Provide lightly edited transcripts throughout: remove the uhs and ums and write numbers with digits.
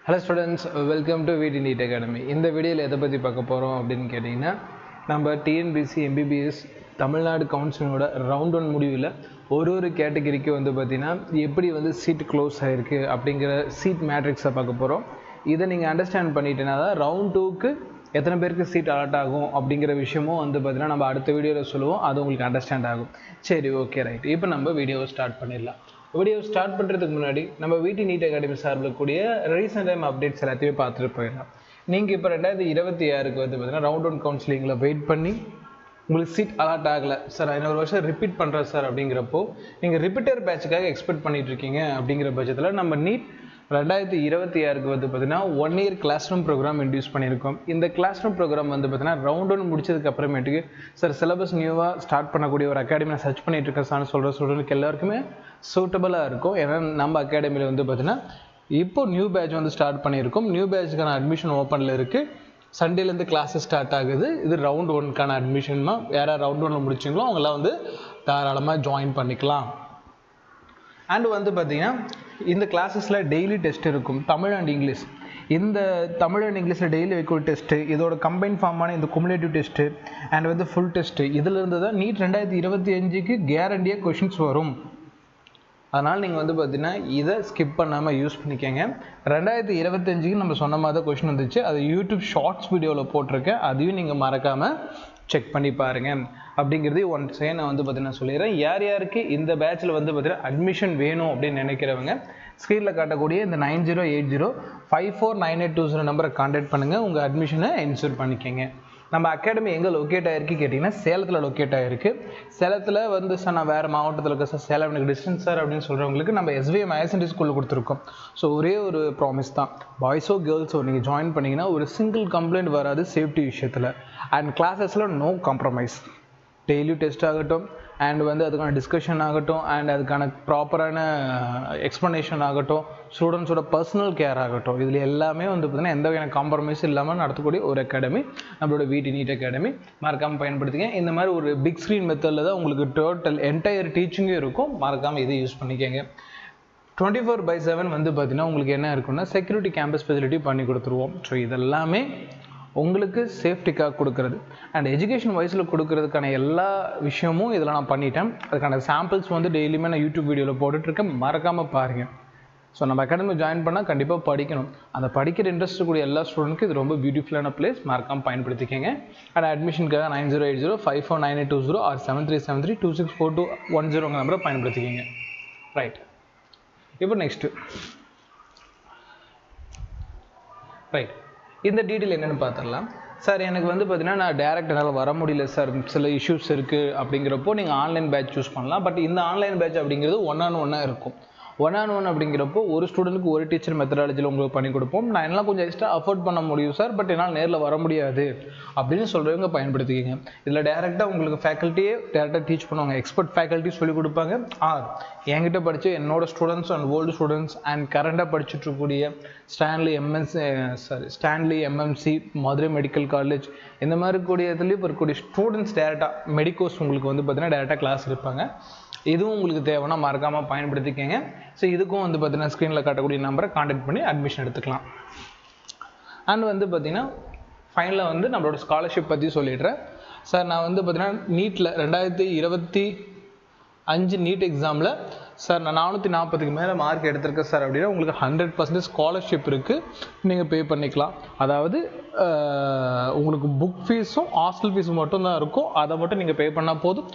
Hello students, welcome to VT NEET Academy. இந்த வீடியோவில் எதை பற்றி பார்க்க போகிறோம் அப்படின்னு கேட்டிங்கன்னா, நம்ம டிஎன்பிசி எம்பிபிஎஸ் தமிழ்நாடு கவுன்சிலோட ரவுண்ட் 1 முடிவில் ஒரு கேட்டகரிக்கு பார்த்திங்கன்னா எப்படி சீட் க்ளோஸ் ஆகிருக்கு அப்படிங்கிற சீட் மேட்ரிக்ஸை பார்க்க போகிறோம். இதை நீங்கள் அண்டர்ஸ்டாண்ட் பண்ணிட்டேன்னா தான் ரவுண்ட் 2க்கு எத்தனை பேருக்கு சீட் அலாட் ஆகும் அப்படிங்கிற விஷயமும் பார்த்திங்கன்னா நம்ம அடுத்த வீடியோவில் சொல்லுவோம். அது உங்களுக்கு அண்டர்ஸ்டாண்ட் ஆகும். சரி, ஓகே, ரைட். இப்போ நம்ம வீடியோவை ஸ்டார்ட் பண்ணிடலாம். வீடியோ ஸ்டார்ட் பண்ணுறதுக்கு முன்னாடி நம்ம VT NEET Academy சார்பில் கூடிய ரீசெண்ட் டைம் அப்டேட்ஸ் எல்லாத்தையுமே பார்த்துட்டு போயிடலாம். நீங்கள் இப்போ 2026க்கு பார்த்தீங்கன்னா ரவுண்ட் 1 கவுன்சிலிங்கில் வெயிட் பண்ணி உங்களுக்கு சீட் அலாட் ஆகலை சார், இன்னொரு வருஷம் ரிப்பீட் பண்ணுறேன் சார் அப்படிங்கிறப்போ நீங்கள் ரிப்பீட்டர் பேட்சுக்காக எக்ஸ்பெக்ட் பண்ணிட்டு இருக்கீங்க. அப்படிங்கிற பட்சத்தில் நம்ம நீட் 2026க்கு பார்த்தீங்கன்னா 1 year class room program introduce பண்ணியிருக்கோம். இந்த கிளாஸ் ரூம் ப்ரோக்ராம் பார்த்தீங்கன்னா ரவுண்ட் 1 முடிச்சதுக்கு அப்புறமேட்டுக்கு சார் சிலபஸ் நியூவாக ஸ்டார்ட் பண்ணக்கூடிய ஒரு அகாடமி நான் சர்ச் பண்ணிட்டு இருக்கேன் சார்னு சொல்கிற ஸ்டூடெண்ட்க்கு எல்லாருக்குமே சூட்டபுளாக இருக்கும். ஏன்னா நம்ம அகாடமியில் பார்த்தீங்கன்னா இப்போ நியூ பேட்ச் ஸ்டார்ட் பண்ணியிருக்கோம். நியூ பேட்சுக்கான அட்மிஷன் ஓப்பனில் இருக்குது. சண்டேலேருந்து கிளாஸஸ் ஸ்டார்ட் ஆகுது. இது ரவுண்ட் 1க்கான அட்மிஷன் தான். யாராவது ரவுண்ட் 1 முடிச்சிங்களோ அவங்களாம் தாராளமாக ஜாயின் பண்ணிக்கலாம். அண்ட் பார்த்தீங்கன்னா இந்த கிளாஸஸில் டெய்லி டெஸ்ட் இருக்கும், தமிழ் அண்ட் இங்கிலீஷ். இந்த தமிழ் அண்ட் இங்கிலீஷில் டெய்லி வைக்கிற டெஸ்ட்டு, இதோட கம்பைன் ஃபார்மான இந்த cumulative test and full test, இதிலிருந்து தான் நீட் 2025க்கு கேரண்டியாக கொஷின்ஸ் வரும். அதனால் நீங்கள் பார்த்தீங்கன்னா இதை ஸ்கிப் பண்ணாமல் யூஸ் பண்ணிக்கோங்க. 2025க்கு நம்ம சொன்ன மாதிரி தான் கொஷின் வந்துச்சு. அது யூடியூப் ஷார்ட்ஸ் வீடியோவில் போட்டிருக்கேன். அதையும் நீங்கள் மறக்காமல் செக் பண்ணி பாருங்கள். அப்படிங்கிறது ஒன் செகண்ட் நான் பார்த்தீங்கன்னா சொல்லிடுறேன். யார் யாருக்கு இந்த பேட்சில் பார்த்தீங்கன்னா அட்மிஷன் வேணும் அப்படின்னு நினைக்கிறவங்க ஸ்க்ரீனில் காட்டக்கூடிய இந்த 9080549820 நம்பரை கான்டாக்ட் பண்ணுங்கள். உங்கள் அட்மிஷனை என்ஷூர் பண்ணிக்கோங்க. நம்ம அகாடமி எங்கே லொக்கேட் ஆகிருக்கு கேட்டிங்கன்னா சேலத்தில் லொக்கேட் ஆகிருக்கு. சேலத்தில் சார் நான் வேறு மாவட்டத்தில் இருக்க சார், சேலம் எனக்கு டிஸ்டன்ஸ் சார் அப்படின்னு சொல்கிறவங்களுக்கு நம்ம SVM ஹையர் செகண்டரி ஸ்கூலில் கொடுத்துருக்கோம். ஸோ ஒரே ஒரு ப்ராமிஸ் தான், பாய்ஸோ கேர்ள்ஸோ நீங்கள் ஜாயின் பண்ணிங்கன்னா ஒரு சிங்கிள் கம்ப்ளைண்ட் வராது சேஃப்டி விஷயத்தில். அண்ட் கிளாஸஸில் நோ காம்ப்ரமைஸ். டெய்லி டெஸ்ட் ஆகட்டும் அண்ட் அதுக்கான டிஸ்கஷன் ஆகட்டும் அண்ட் அதுக்கான ப்ராப்பரான எக்ஸ்ப்ளனேஷன் ஆகட்டும், ஸ்டூடெண்ட்ஸோட பர்சனல் கேர் ஆகட்டும், இதில் எல்லாமே பார்த்திங்கன்னா எந்த வகையான காம்ப்ரமைஸ் இல்லாமல் நடத்தக்கூடிய ஒரு அகாடமி நம்மளோட VT NEET Academy. மறக்காமல் பயன்படுத்திங்க. இந்த மாதிரி ஒரு பிக் ஸ்க்ரீன் மெத்தடில் தான் உங்களுக்கு டோட்டல் என்டையர் டீச்சிங்கும் இருக்கும். மறக்காமல் இதை யூஸ் பண்ணிக்கோங்க. 24/7 பார்த்திங்கன்னா உங்களுக்கு என்ன இருக்குன்னா செக்யூரிட்டி கேம்பஸ் ஃபெசிலிட்டி பண்ணி கொடுத்துருவோம். ஸோ இதெல்லாமே உங்களுக்கு சேஃப்டிக்காக கொடுக்குறது அண்ட் எஜுகேஷன் வைஸில் கொடுக்கறதுக்கான எல்லா விஷயமும் இதில் நான் பண்ணிட்டேன். அதுக்கான சாம்பிள்ஸ் டெய்லியுமே நான் யூடியூப் வீடியோவில் போட்டுட்ருக்கேன். மறக்காமல் பாருங்கள். ஸோ நம்ம அகாடமி ஜாயின் பண்ணால் கண்டிப்பாக படிக்கணும். அந்த படிக்கிற இன்ட்ரெஸ்ட் கூடிய எல்லா ஸ்டூடெண்ட்க்கு இது ரொம்ப பியூட்டிஃபுல்லான பிளேஸ். மறக்காமல் பயன்படுத்திக்கங்க. அண்ட் அட்மிஷனுக்காக 9080549820 ஆர் 7373264210 நம்பரை பயன்படுத்திக்கங்க. ரைட். இப்போ நெக்ஸ்ட்டு ரைட் இந்த டீட்டெயில் என்னென்னு பார்த்துடலாம். சார் எனக்கு பார்த்தீங்கன்னா நான் டேரெக்ட் என்னால் வர முடியல சார், சில இஷ்யூஸ் இருக்குது அப்படிங்கிறப்போ நீங்கள் ஆன்லைன் பேட்ச் சூஸ் பண்ணலாம். பட் இந்த ஆன்லைன் பேட்ச் அப்படிங்கிறது 1-on-1 இருக்கும். 1-on-1 அப்படிங்கிறப்போ ஒரு ஸ்டூடெண்ட்டுக்கு ஒரு டீச்சர் மெத்தடாலஜியில் உங்களுக்கு பண்ணி கொடுப்போம். நான் என்னால் கொஞ்சம் எக்ஸ்ட்ரா அஃபோர்ட் பண்ண முடியும் சார், பட் என்னால் நேரில் வர முடியாது அப்படின்னு சொல்கிறவங்க பயன்படுத்திக்கிங்க. இதில் டேரெக்டாக உங்களுக்கு ஃபேக்கல்ட்டியே டேரெக்டாக டீச் பண்ணுவாங்க. எக்ஸ்பர்ட் ஃபேக்கல்ட்டி சொல்லிக் கொடுப்பாங்க. என்கிட்ட படித்து என்னோட students and old students and கரண்டாக படிச்சுட்டு இருக்கக்கூடிய Stanley MMC Madurai medical college இந்த மாதிரி கூடிய இதுலேயும் இப்போ இருக்கக்கூடிய ஸ்டூடெண்ட்ஸ் டேரெக்டாக மெடிக்கோஸ் உங்களுக்கு பார்த்தீங்கன்னா டேரெக்டாக கிளாஸ் இருப்பாங்க. இதுவும் உங்களுக்கு தேவைன்னா மறக்காமல் பயன்படுத்திக்கங்க. ஸோ இதுக்கும் பார்த்தீங்கன்னா ஸ்க்ரீனில் காட்டக்கூடிய நம்பரை கான்டாக்ட் பண்ணி அட்மிஷன் எடுத்துக்கலாம். அண்ட் பார்த்தீங்கன்னா ஃபைனலாக நம்மளோட ஸ்காலர்ஷிப் பற்றி சொல்லிடுறேன். சார் நான் பார்த்தீங்கன்னா நீட்டில் 2025 நீட் எக்ஸாமில் சார் நான் 440க்கு மேலே மார்க் எடுத்திருக்கேன் சார் அப்படின்னா உங்களுக்கு 100% ஸ்காலர்ஷிப் இருக்குது. நீங்கள் பே பண்ணிக்கலாம். அதாவது உங்களுக்கு புக் ஃபீஸும் ஹாஸ்டல் ஃபீஸும் மட்டும்தான் இருக்கும். அதை மட்டும் நீங்கள் பே பண்ணால் போதும்.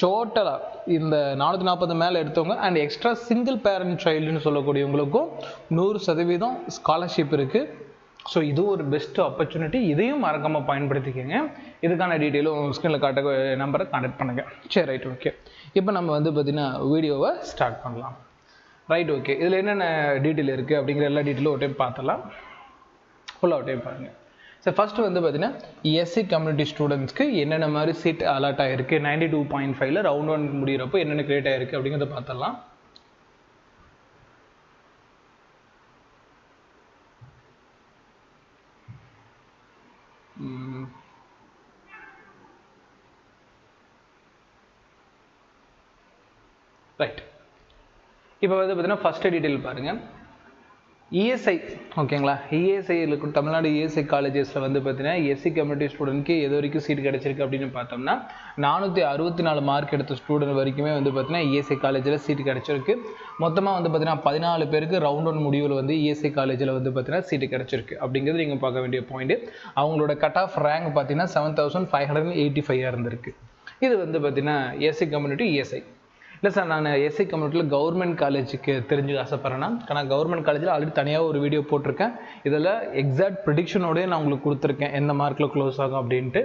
டோட்டலாக இந்த 440 மேலே எடுத்தவங்க அண்ட் எக்ஸ்ட்ரா சிங்கிள் பேரண்ட் சைல்டுன்னு சொல்லக்கூடியவங்களுக்கும் 100% ஸ்காலர்ஷிப் இருக்குது. ஸோ இது ஒரு பெஸ்ட் ஆப்பர்ச்சுனிட்டி. இதையும் மறக்காமல் பயன்படுத்திக்கோங்க. இதுக்கான டீட்டெயிலும் ஸ்க்ரீனில் காட்ட நம்பரை கான்டாக்ட் பண்ணுங்கள். சரி, ரைட், ஓகே. இப்போ நம்ம பார்த்தீங்கன்னா வீடியோவை ஸ்டார்ட் பண்ணலாம். Right, okay. இதில் என்னென்ன டீட்டெயில் இருக்குது அப்படிங்கிற எல்லா டீட்டெயிலும் ஒரு டைம் பார்த்துடலாம். ஃபுல்லாக ஒரு டைம் பாருங்கள். சார் ஃபஸ்ட்டு பார்த்தீங்கன்னா SC கம்யூனிட்டி ஸ்டூடெண்ட்ஸ்க்கு என்னென்ன மாதிரி சீட் அலாட் ஆகிருக்கு 92.5ல் ரவுண்ட் 1 முடிகிறப்போ என்னென்ன கிரியேட் ஆகிருக்கு அப்படிங்கிறத பார்த்துடலாம். ரைட். இப்போ பார்த்தீங்கன்னா ஃபஸ்ட்டு டீட்டெயில் பாருங்கள். இஎஸ்ஐ ஓகேங்களா, இஎஸ்ஐ இருக்கும் தமிழ்நாடு இஎஸ்ஐ காலேஜஸில் வந்து பார்த்தீங்கன்னா எஸ்சி கம்யூனிட்டி ஸ்டூடெண்ட்க்கு எது வரைக்கும் சீட் கிடச்சிருக்கு அப்படின்னு பார்த்தோம்னா 464 மார்க் எடுத்த ஸ்டூடெண்ட் வரைக்குமே வந்து பார்த்தீங்கன்னா இஎஸ்ஐ காலேஜில் சீட் கிடச்சிருக்கு. மொத்தமாக வந்து பார்த்தீங்கன்னா 14 பேருக்கு ரவுண்ட் ஒன் முடிவில் வந்து இஎஸ்ஐ காலேஜில் வந்து பார்த்தீங்கன்னா சீட்டு கிடச்சிருக்கு அப்படிங்கிறது நீங்கள் பார்க்க வேண்டிய பாயிண்ட். அவங்களோட கட் ஆஃப் ரேங்க் பார்த்தீங்கன்னா 7585 இருந்திருக்கு. இது வந்து பார்த்தீங்கன்னா எஸ்சி கம்யூனிட்டி இஎஸ்ஐ. இல்லை சார், நான் எஸ்சி கம்யூனிட்டியில் கவர்மெண்ட் காலேஜுக்கு தெரிஞ்சு ஆசைப்பட்றேன்னா, நான் கவர்மெண்ட் காலேஜில் ஆல்ரெடி தனியாக ஒரு வீடியோ போட்டிருக்கேன். இதில் எக்ஸாக்ட் ப்ரிடிக்ஷனோடய நான் உங்களுக்கு கொடுத்துருக்கேன் எந்த மார்க்கில் க்ளோஸ் ஆகும் அப்படின்ட்டு.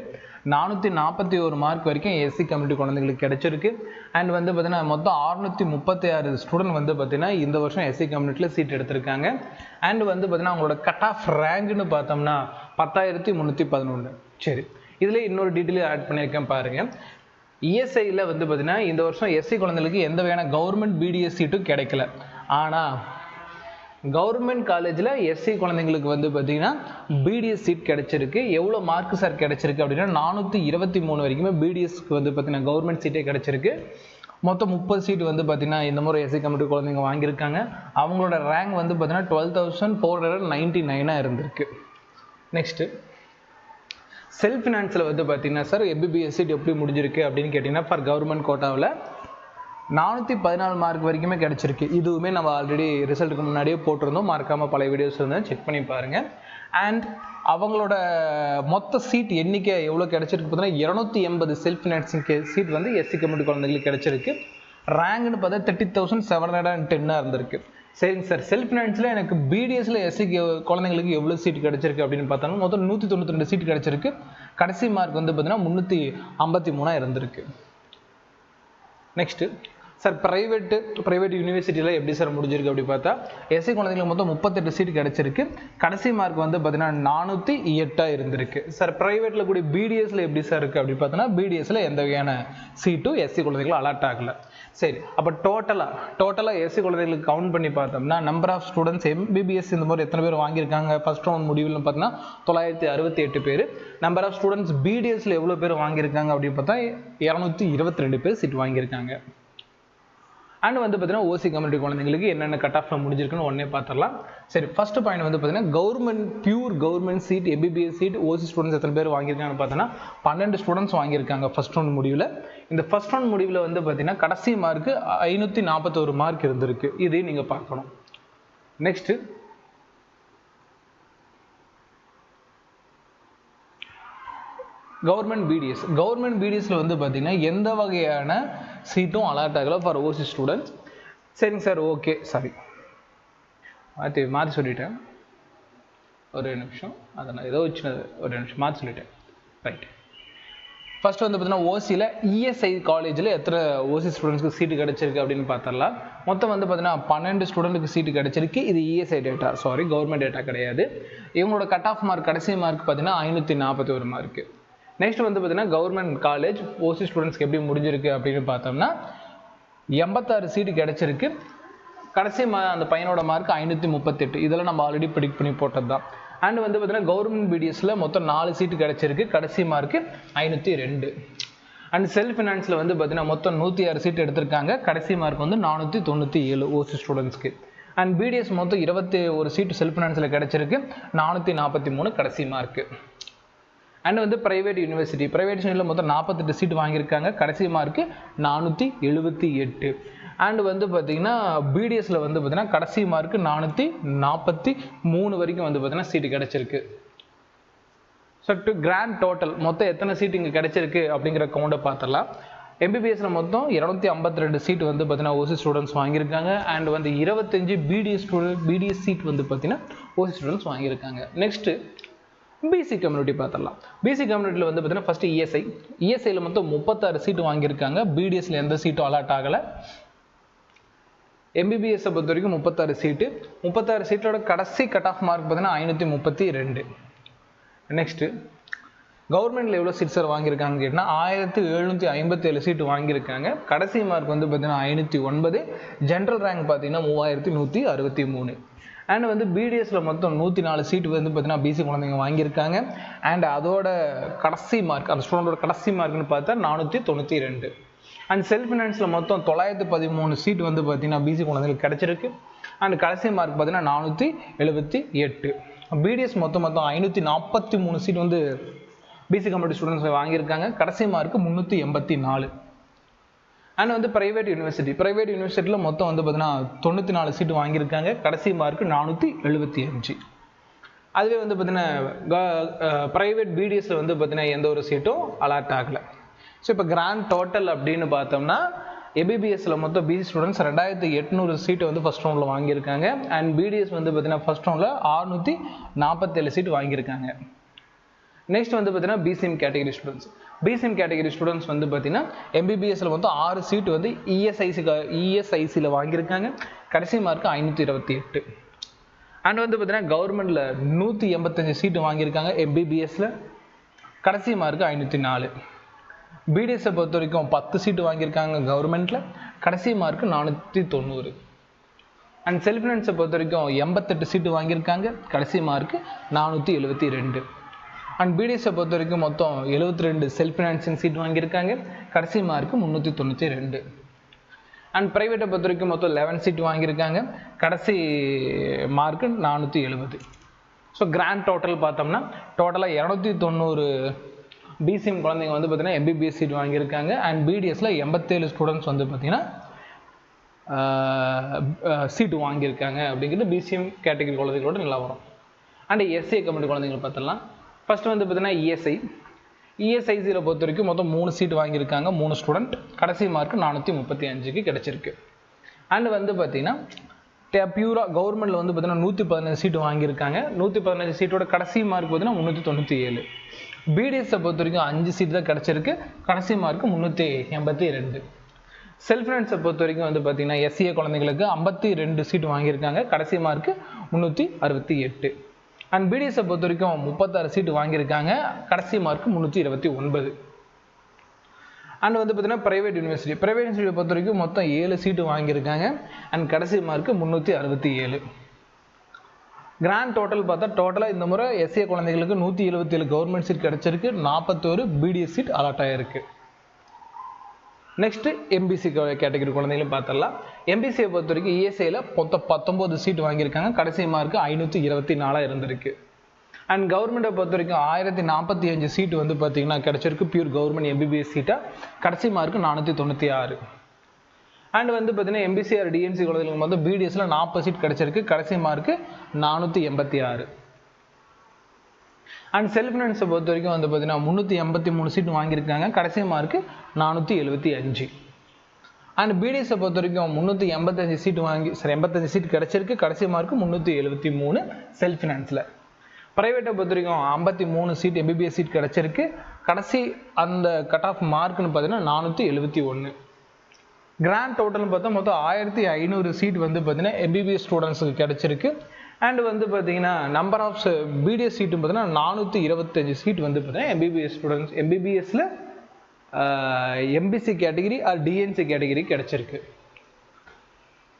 441 மார்க் வரைக்கும் எஸ்சி கம்யூனிட்டி குழந்தைங்களுக்கு கிடச்சிருக்கு. அண்ட் வந்து பார்த்தீங்கன்னா மொத்தம் 636 ஸ்டூடெண்ட் வந்து பார்த்தீங்கன்னா இந்த வருஷம் எஸ்சி கம்யூனிட்டியில் சீட் எடுத்திருக்காங்க. அண்ட் வந்து பார்த்தீங்கன்னா அவங்களோட கட் ஆஃப் ரேங்க்னு பார்த்தோம்னா 10,311. சரி, இதில் இன்னொரு டீட்டெயில் ஆட் பண்ணியிருக்கேன் பாருங்கள். இஎஸ்ஐயில் வந்து பார்த்தீங்கன்னா இந்த வருஷம் எஸ்சி குழந்தைகளுக்கு எந்த வகையான கவர்மெண்ட் பிடிஎஸ் சீட்டும் கிடைக்கல. ஆனால் கவர்மெண்ட் காலேஜில் எஸ்சி குழந்தைங்களுக்கு வந்து பார்த்தீங்கன்னா பிடிஎஸ் சீட் கிடைச்சிருக்கு. எவ்வளோ மார்க் சார் கிடைச்சிருக்கு அப்படின்னா 423 வரைக்குமே பிடிஎஸ்க்கு வந்து பார்த்தீங்கன்னா கவர்மெண்ட் சீட்டே கிடைச்சிருக்கு. மொத்தம் 30 சீட் வந்து பார்த்தீங்கன்னா இந்த முறை எஸ்சி கம்யூனிட்டி குழந்தைங்க வாங்கியிருக்காங்க. அவங்களோட ரேங்க் வந்து பார்த்தீங்கன்னா 12,499 இருந்திருக்கு. நெக்ஸ்ட்டு செல்ஃப் ஃபினான்ஸில் வந்து பார்த்தீங்கன்னா சார் எம்பிபிஎஸ் சீட் எப்படி முடிஞ்சிருக்கு அப்படின்னு கேட்டிங்கன்னா ஃபார் கவர்மெண்ட் கோட்டாவில் 414 மார்க் வரைக்குமே கிடச்சிருக்கு. இதுவுமே நம்ம ஆல்ரெடி ரிசல்ட்டுக்கு முன்னாடியே போட்டிருந்தோம், மறக்காமல் பழைய வீடியோஸ் இருந்தால் செக் பண்ணி பாருங்கள். அண்ட் அவங்களோட மொத்த சீட் எண்ணிக்கை எவ்வளோ கிடச்சிருக்கு பார்த்தீங்கன்னா 280 செல்ஃப் ஃபினான்சிங் சீட் வந்து எஸ்சி கம்யூனிட்டி குழந்தைங்களுக்கு கிடச்சிருக்கு. ரேங்க்னு பார்த்தா 30,710 இருந்திருக்கு. சரிங்க சார், செல்ஃப் ஃபினான்ஸில் எனக்கு பிடிஎஸ்ல எஸ்சி குழந்தைங்களுக்கு எவ்வளோ சீட் கிடச்சிருக்கு அப்படின்னு பார்த்தாலும் மொத்தம் 192 சீட் கிடச்சிருக்கு. கடைசி மார்க் வந்து பார்த்தீங்கன்னா 353 இருந்திருக்கு. நெக்ஸ்ட்டு சார் ப்ரைவேட் யூனிவர்சிட்டியில் எப்படி சார் முடிஞ்சிருக்கு அப்படி பார்த்தா எஸ்சி குழந்தைங்களுக்கு மொத்தம் 38 சீட் கிடச்சிருக்கு. கடைசி மார்க் வந்து பார்த்தீங்கன்னா 408 இருந்திருக்கு. சார் ப்ரைவேட்டில் கூடிய பிடிஎஸ்ல எப்படி சார் இருக்குது அப்படி பார்த்தோன்னா பிடிஎஸ்ல எந்த வகையான சீட்டும் எஸ்சி குழந்தைகளும் அலாட் ஆகலை. சரி, அப்போ டோட்டலாக எஸ்சி குழந்தைகளுக்கு கவுண்ட் பண்ணி பார்த்தோம்னா நம்பர் ஆஃப் ஸ்டூடெண்ட்ஸ் எம்பிபிஎஸ் இந்த மாதிரி எத்தனை பேர் வாங்கியிருக்காங்க ஃபர்ஸ்ட் ரவுண்ட் முடிவில் பார்த்தீங்கன்னா 968 பேர். நம்பர் ஆஃப் ஸ்டூடெண்ட்ஸ் பிடிஎஸ்ல எவ்வளோ பேர் வாங்கியிருக்காங்க அப்படின்னு பார்த்தா 222 பேர் சீட் வாங்கியிருக்காங்க. அண்ட் வந்து பார்த்தீங்கன்னா ஓசி கம்யூனிட்டி குழந்தைங்களுக்கு என்னென்ன கட் ஆஃப்ல முடிஞ்சிருக்குன்னு உடனே பார்த்துடலாம். சரி, ஃபர்ஸ்ட் பாயிண்ட் வந்து பார்த்தீங்கன்னா pure government seat MBBS seat OC students எத்தனை பேர் வாங்கியிருக்காங்கன்னு பார்த்தோன்னா 12 ஸ்டூடெண்ட்ஸ் வாங்கியிருக்காங்க ஃபர்ஸ்ட் ரவுண்ட் முடிவில். இந்த ஃபர்ஸ்ட் ரவுண்ட் முடிவில் வந்து பார்த்தீங்கன்னா கடைசி மார்க்கு 541 மார்க் இருந்திருக்கு. இதையும் நீங்கள் பார்க்கணும். நெக்ஸ்ட்டு கவர்மெண்ட் பிடிஎஸ்ல வந்து பார்த்தீங்கன்னா எந்த வகையான சீட்டும் அலாட் ஆகலை ஃபார் ஓசி ஸ்டூடெண்ட்ஸ். சரிங்க சார், ஓகே, சாரி மாற்றி சொல்லிட்டேன், ஒரு நிமிஷம், அதை நான் ஏதோ ஒரு நிமிஷம் மாற்றி சொல்லிட்டேன். ரைட், ஃபர்ஸ்ட் வந்து பார்த்தீங்கன்னா ஓசியில் இஎஸ்ஐ காலேஜில் எத்தனை ஓசி ஸ்டூடெண்ட்ஸ்க்கு சீட்டு கிடச்சிருக்கு அப்படின்னு பார்த்தரலாம். மொத்தம் வந்து பார்த்தீங்கன்னா 12 ஸ்டூடெண்ட்டுக்கு சீட்டு கிடச்சிருக்கு. இது ESI data, sorry government data கிடையாது. இவங்களோட கட் ஆஃப் மார்க் கடைசி மார்க் பார்த்தீங்கன்னா 541 மார்க்கு. நெக்ஸ்ட் வந்து பார்த்தீங்கன்னா கவர்மெண்ட் காலேஜ் ஓசி ஸ்டூடெண்ட்ஸ்க்கு எப்படி முடிஞ்சிருக்கு அப்படின்னு பார்த்தோம்னா 86 சீட்டு கிடச்சிருக்கு. கடைசி அந்த பையனோட மார்க் 538. இதெல்லாம் நம்ம ஆல்ரெடி ப்ரிடிக்ட் பண்ணி போட்டது தான். அண்ட் வந்து பார்த்தீங்கன்னா கவர்மெண்ட் பிடிஎஸ்ல மொத்தம் 4 சீட்டு கிடச்சிருக்கு. கடைசி மார்க் 502. அண்ட் செல்ஃப் ஃபினான்ஸில் வந்து பார்த்தீங்கன்னா மொத்தம் 106 சீட் எடுத்திருக்காங்க. கடைசி மார்க் வந்து 497 ஓசி ஸ்டூடெண்ட்ஸ்க்கு. அண்ட் பிடிஎஸ் மொத்தம் 21 சீட்டு செல்ஃப் ஃபினான்ஸில் கிடச்சிருக்கு. 443 கடைசி மார்க்கு. அண்ட் வந்து ப்ரைவேட் யூனிவர்சிட்டியில் மொத்தம் 48 சீட் வாங்கியிருக்காங்க. கடைசி மார்க்கு 478. அண்ட் வந்து பார்த்தீங்கன்னா பிடிஎஸ்ல வந்து பார்த்தீங்கன்னா கடைசி மார்க்கு 443 வரைக்கும் வந்து பார்த்தீங்கன்னா சீட்டு கிடச்சிருக்கு. ஸோ கிராண்ட் டோட்டல் மொத்தம் எத்தனை சீட் இங்கே கிடச்சிருக்கு அப்படிங்கிற கவுண்டை பார்த்துடலாம். எம்பிபிஎஸ்ல மொத்தம் 252 சீட் வந்து பார்த்தீங்கன்னா ஓசி ஸ்டூடெண்ட்ஸ் வாங்கியிருக்காங்க. அண்ட் வந்து 25 பிடிஎஸ் சீட் வந்து பார்த்தீங்கன்னா ஓசி ஸ்டூடெண்ட்ஸ் வாங்கியிருக்காங்க. நெக்ஸ்ட்டு பிசி கம்யூனிட்டி பார்த்துடலாம். பிசி கம்யூனிட்டியில் வந்து பார்த்தீங்கன்னா ஃபர்ஸ்ட் இஎஸ்ஐயில் மொத்தம் 36 சீட்டு வாங்கியிருக்காங்க. பிடிஎஸ்ல எந்த சீட்டும் அலாட் ஆகலை. எம்பிபிஎஸ் பொறுத்த வரைக்கும் 36 சீட்டோட கடைசி கட் ஆஃப் மார்க் பார்த்தீங்கன்னா 532. நெக்ஸ்ட்டு கவர்மெண்ட்ல எவ்வளோ சீட் சார் வாங்கியிருக்காங்க கேட்டால் 1757 சீட்டு வாங்கியிருக்காங்க. கடைசி மார்க் வந்து பார்த்தீங்கன்னா 509. ஜென்ரல் ரேங்க் பார்த்தீங்கன்னா 3163. அண்ட் வந்து பிடிஎஸ்ல மொத்தம் 104 சீட்டு வந்து பார்த்தீங்கன்னா பிசி குழந்தைங்க வாங்கியிருக்காங்க. அண்ட் அதோட கடைசி மார்க் அந்த ஸ்டூடெண்டோட கடைசி மார்க்னு பார்த்தா 492. அண்ட் செல்ஃப் ஃபினான்ஸில் மொத்தம் 913 சீட் வந்து பார்த்தீங்கன்னா பிசி குழந்தைங்களுக்கு கிடச்சிருக்கு. அண்ட் கடைசி மார்க் பார்த்தீங்கன்னா 478. பிடிஎஸ் மொத்தம் 543 சீட் வந்து பிசி கம்ப்யூட்டர் ஸ்டூடெண்ட்ஸ் வாங்கியிருக்காங்க. கடைசி மார்க் 384. அண்ட் வந்து ப்ரைவேட் யூனிவர்சிட்டியில் மொத்தம் வந்து பார்த்தீங்கன்னா 94 சீட்டு வாங்கியிருக்காங்க. கடைசி மார்க் 475. அதுவே வந்து பார்த்தீங்கன்னா ப்ரைவேட் பிடிஎஸ்ல வந்து பார்த்தீங்கன்னா எந்த ஒரு சீட்டும் அலாட் ஆகலை. ஸோ இப்போ கிராண்ட் டோட்டல் அப்படின்னு பார்த்தோம்னா எம்பிபிஎஸ்ல மொத்தம் பிசி ஸ்டூடெண்ட்ஸ் 2800 சீட்டு வந்து ஃபர்ஸ்ட் ரவுண்டில் வாங்கியிருக்காங்க. அண்ட் பிடிஎஸ் வந்து பார்த்தீங்கன்னா ஃபர்ஸ்ட் ரவுண்டில் 647 சீட்டு வாங்கியிருக்காங்க. நெக்ஸ்ட் வந்து பார்த்தீங்கன்னா பிசிஎம் கேட்டகரி ஸ்டூடெண்ட்ஸ் வந்து பார்த்தீங்கன்னா எம்பிபிஎஸ்ல மொத்தம் 6 சீட்டு வந்து இஎஸ்ஐசியில் வாங்கியிருக்காங்க. கடைசி மார்க் 528. அண்ட் வந்து பார்த்தீங்கன்னா கவர்மெண்ட்ல 185 சீட்டு வாங்கியிருக்காங்க எம்பிபிஎஸ்ல. கடைசி மார்க் 504. பிடிஎஸை பொறுத்த வரைக்கும் 10 சீட்டு வாங்கியிருக்காங்க கவர்மெண்ட்ல. கடைசி மார்க் 490. அண்ட் செல்ஃப் ஃபினான்ஸை பொறுத்த வரைக்கும் 88 சீட்டு வாங்கியிருக்காங்க. கடைசி மார்க் 472. அண்ட் பிடிஎஸை பொறுத்த வரைக்கும் மொத்தம் 72 செல்ஃப் ஃபினான்சிங் சீட் வாங்கியிருக்காங்க. கடைசி மார்க் 392. அண்ட் ப்ரைவேட்டை பொறுத்த வரைக்கும் மொத்தம் 11 சீட் வாங்கியிருக்காங்க. கடைசி மார்க் 470. ஸோ கிராண்ட் டோட்டல் பார்த்தோம்னா டோட்டலாக 290 பிசிஎம் குழந்தைங்க வந்து பார்த்தீங்கன்னா எம்பிபிஎஸ் சீட் வாங்கியிருக்காங்க. அண்ட் பிடிஎஸ்ல 87 ஸ்டூடெண்ட்ஸ் வந்து பார்த்தீங்கன்னா சீட்டு வாங்கியிருக்காங்க அப்படிங்கிறது பிசிஎம் கேட்டகரி குழந்தைகளோட நிலவரம். அண்ட் எஸ்சி கம்யூனிட்டி குழந்தைங்களை பார்த்தலாம். ஃபர்ஸ்ட் வந்து பார்த்தீங்கன்னா இஎஸ்ஐசியில் பொறுத்த வரைக்கும் மொத்தம் 3 சீட் வாங்கியிருக்காங்க 3 ஸ்டூடெண்ட். கடைசி மார்க் 435 கிடைச்சிருக்கு. அண்ட் வந்து பார்த்தீங்கன்னா பியூரா கவர்மெண்ட்ல வந்து பார்த்தீங்கன்னா 115 சீட்டு வாங்கியிருக்காங்க. 115 சீட்டோட கடைசி மார்க் பார்த்தீங்கன்னா 397. பிடிஎஸை பொறுத்த வரைக்கும் 5 சீட் தான் கிடைச்சிருக்கு. கடைசி மார்க் 382. செல்ஃப் ஃபினான்ஸை பொறுத்த வரைக்கும் வந்து பார்த்தீங்கன்னா எஸ்சிஏ குழந்தைங்களுக்கு 52 சீட் வாங்கியிருக்காங்க. கடைசி மார்க் 368. அண்ட் பிடிஎஸை பொறுத்த வரைக்கும் 36 சீட்டு வாங்கியிருக்காங்க. கடைசி மார்க் 329. அண்ட் வந்து பார்த்தீங்கன்னா ப்ரைவேட் யூனிவர்சிட்டியை பொறுத்த வரைக்கும் மொத்தம் 7 சீட்டு வாங்கியிருக்காங்க. அண்ட் கடைசி மார்க் 367. கிராண்ட் டோட்டல் பார்த்தா டோட்டலாக இந்த முறை எஸ்ஏ குழந்தைகளுக்கு 177 கவர்மெண்ட் சீட் கிடைச்சிருக்கு. 41 பிடிஎஸ் சீட் அலாட் ஆகிருக்கு. நெக்ஸ்ட் எம்பிசி கேட்டகரி குழந்தைகளும் பார்த்தரலாம். எம்பிசியை பொறுத்த வரைக்கும் இஎஸ்ஐயில் மொத்தம் 19 சீட் வாங்கியிருக்காங்க. கடைசி மார்க் 524 இருந்திருக்கு. அண்ட் கவர்மெண்ட்டை பொறுத்த வரைக்கும் 1045 சீட்டு வந்து பார்த்தீங்கன்னா கிடைச்சிருக்கு பியூர் கவர்மெண்ட் எம்பிபிஎஸ் சீட்டாக. கடைசி மார்க் 496. அண்ட் வந்து பார்த்தீங்கன்னா எம்பிசிஆர் டிஎன்சி குழந்தைகளுக்கு வந்து பிடிஎஸ்ல 40 சீட் கிடைச்சிருக்கு. கடைசி மார்க் 486. அண்ட் செல்ஃப் ஃபினான்ஸை பொறுத்த வரைக்கும் வந்து பார்த்தீங்கன்னா 383 சீட் வாங்கியிருக்காங்க. கடைசி மார்க் 475. அண்ட் பிடிஎஸை பொறுத்த வரைக்கும் 385 சீட் 85 சீட் கிடைச்சிருக்கு. கடைசி மார்க் 373 செல்ஃப் ஃபினான்ஸில். ப்ரைவேட்டை பொறுத்த வரைக்கும் 53 சீட் எம்பிபிஎஸ் சீட் கிடைச்சிருக்கு. கடைசி அந்த கட் ஆஃப் மார்க்னு பார்த்தீங்கன்னா 471. கிராண்ட் டோட்டல்னு பார்த்தா மொத்தம் 1500 சீட் வந்து பார்த்தீங்கன்னா எம்பிபிஎஸ் ஸ்டூடெண்ட்ஸுக்கு கிடைச்சிருக்கு. அண்ட் வந்து பார்த்தீங்கன்னா நம்பர் ஆஃப் பிடிஎஸ் சீட்டு பார்த்தீங்கன்னா 425 சீட் வந்து பார்த்தீங்கன்னா எம்பிபிஎஸ் ஸ்டூடெண்ட்ஸ் எம்பிபிஎஸ்ல MBC category or DNC category கிடைச்சிருக்கு.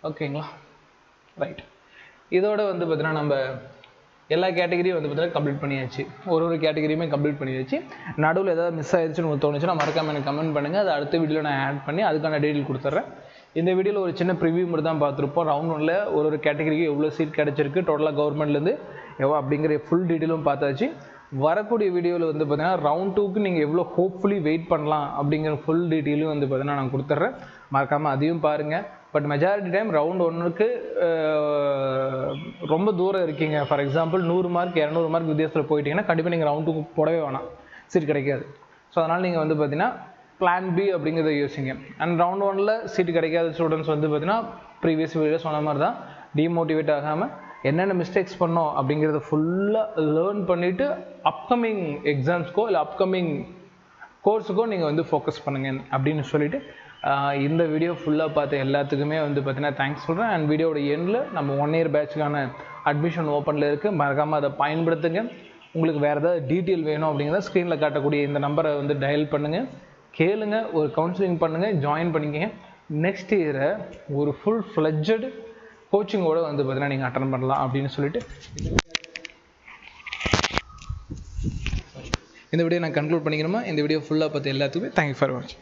ஓகேங்களா, ரைட். இதோட வந்து பார்த்தீங்கன்னா நம்ம எல்லா கேட்டகரியும் வந்து பார்த்தீங்கன்னா கம்ப்ளீட் பண்ணியாச்சு. ஒரு கேட்டகரியுமே கம்ப்ளீட் பண்ணியாச்சு. நடுவில் ஏதாவது மிஸ் ஆயிடுச்சுன்னு உங்களுக்கு தோணுச்சுன்னா மறக்காம எனக்கு கமெண்ட் பண்ணுங்கள். அது அடுத்த வீடியோவில் நான் ஆட் பண்ணி அதுக்கான டீட்டெயில் கொடுத்துட்றேன். இந்த வீடியோவில் ஒரு சின்ன ப்ரிவியூ மட்டும் தான் பார்த்துருப்போம். ரவுண்ட் 1ல் ஒரு கேட்டகரிக்கு எவ்வளோ சீட் கிடைச்சிருக்கு, டோட்டலாக கவர்மெண்ட்லேருந்து எவ்வளோ அப்படிங்கிற ஃபுல் டீட்டெயிலும் பார்த்தாச்சு. வரக்கூடிய வீடியோவில் வந்து பார்த்தீங்கன்னா ரவுண்ட் 2க்கு நீங்கள் எவ்வளோ ஹோப்ஃபுல்லி வெயிட் பண்ணலாம் அப்படிங்கிற ஃபுல் டீட்டெயிலும் வந்து பார்த்தீங்கன்னா நான் கொடுத்துட்றேன். மறக்காமல் அதையும் பாருங்கள். பட் மெஜாரிட்டி டைம் ரவுண்ட் 1க்கு ரொம்ப தூரம் இருக்கீங்க. ஃபார் எக்ஸாம்பிள் 100 மார்க் 200 மார்க் வித்தியாசத்தில் போயிட்டீங்கன்னா கண்டிப்பாக நீங்கள் ரவுண்ட் 2க்கு போடவே வேணாம், சீட் கிடைக்காது. ஸோ அதனால் நீங்கள் வந்து பார்த்தீங்கன்னா பிளான் பி அப்படிங்கிறத யோசிங்க. அண்ட் ரவுண்ட் 1ல் சீட்டு கிடைக்காத ஸ்டூடெண்ட்ஸ் வந்து பார்த்தீங்கன்னா ப்ரீவியஸ் வீடியோ சொன்ன மாதிரி தான் டிமோட்டிவேட் ஆகாமல் என்னென்ன மிஸ்டேக்ஸ் பண்ணோம் அப்படிங்கிறத ஃபுல்லாக லேர்ன் பண்ணிவிட்டு அப்கமிங் எக்ஸாம்ஸ்க்கோ இல்லை அப்கமிங் கோர்ஸுக்கோ நீங்கள் வந்து ஃபோக்கஸ் பண்ணுங்கள் அப்படின்னு சொல்லிவிட்டு இந்த வீடியோ ஃபுல்லாக பார்த்து எல்லாத்துக்குமே வந்து பார்த்தீங்கன்னா தேங்க்ஸ் சொல்கிறேன். அண்ட் வீடியோட எண்டில் நம்ம 1 இயர் பேட்சுக்கான அட்மிஷன் ஓப்பனில் இருக்குது. மறக்காமல் அதை பயன்படுத்துங்க. உங்களுக்கு வேறு ஏதாவது டீட்டெயில் வேணும் அப்படிங்கிறத ஸ்க்ரீனில் காட்டக்கூடிய இந்த நம்பரை வந்து டயல் பண்ணுங்கள், கேளுங்க, ஒரு கவுன்சிலிங் பண்ணுங்கள், ஜாயின் பண்ணிக்கங்க. நெக்ஸ்ட் இயரை ஒரு ஃபுல் ஃப்ளெட்ஜட் கோச்சிங்கோடு வந்து பார்த்தீங்கன்னா நீங்கள் அட்டன் பண்ணலாம் அப்படின்னு சொல்லிட்டு இந்த வீடியோ நான் கன்க்ளூட் பண்ணிக்கணுமா. இந்த வீடியோ ஃபுல்லாக பார்த்து எல்லாத்துக்குமே தேங்க்யூ ஃபார் வாட்சிங்.